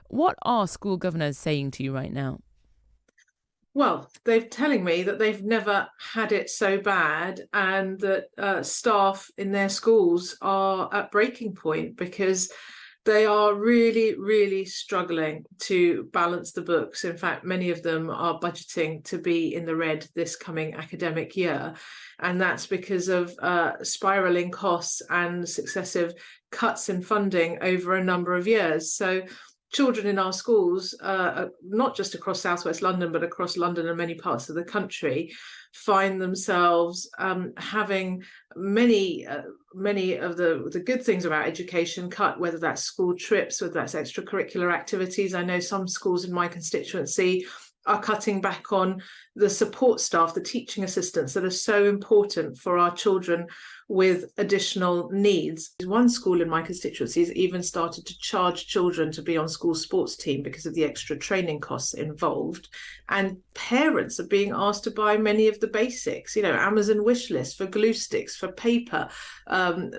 What are school governors saying to you right now? Well, they're telling me that they've never had it so bad, and that staff in their schools are at breaking point because they are really, really struggling to balance the books. In fact, many of them are budgeting to be in the red this coming academic year. And that's because of spiraling costs and successive cuts in funding over a number of years. So children in our schools, not just across southwest London, but across London and many parts of the country, find themselves having many of the good things about education cut, whether that's school trips, whether that's extracurricular activities. I know some schools in my constituency are cutting back on the support staff, the teaching assistants that are so important for our children with additional needs. One school in my constituency has even started to charge children to be on school sports team because of the extra training costs involved. And parents are being asked to buy many of the basics, Amazon wish list for glue sticks, for paper,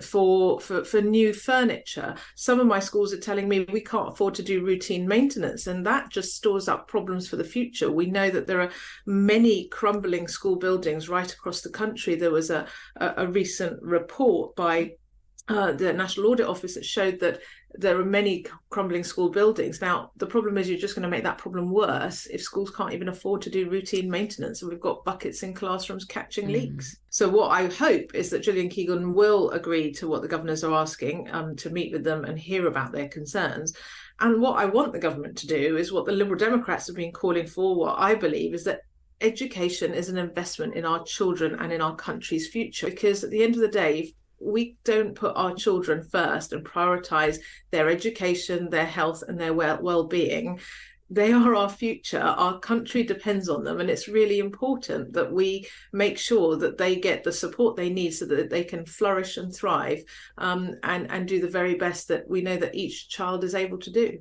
for new furniture. Some of my schools are telling me we can't afford to do routine maintenance, and that just stores up problems for the future. We know that there are many crumbling school buildings right across the country. There was a recent report by the National Audit Office that showed that there are many crumbling school buildings. Now, the problem is you're just going to make that problem worse if schools can't even afford to do routine maintenance, and we've got buckets in classrooms catching leaks. So what I hope is that Gillian Keegan will agree to what the governors are asking, to meet with them and hear about their concerns. And what I want the government to do is what the Liberal Democrats have been calling for, what I believe is that education is an investment in our children and in our country's future. Because at the end of the day, if we don't put our children first and prioritise their education, their health and their well-being, they are our future. Our country depends on them, and it's really important that we make sure that they get the support they need so that they can flourish and thrive, and do the very best that we know that each child is able to do.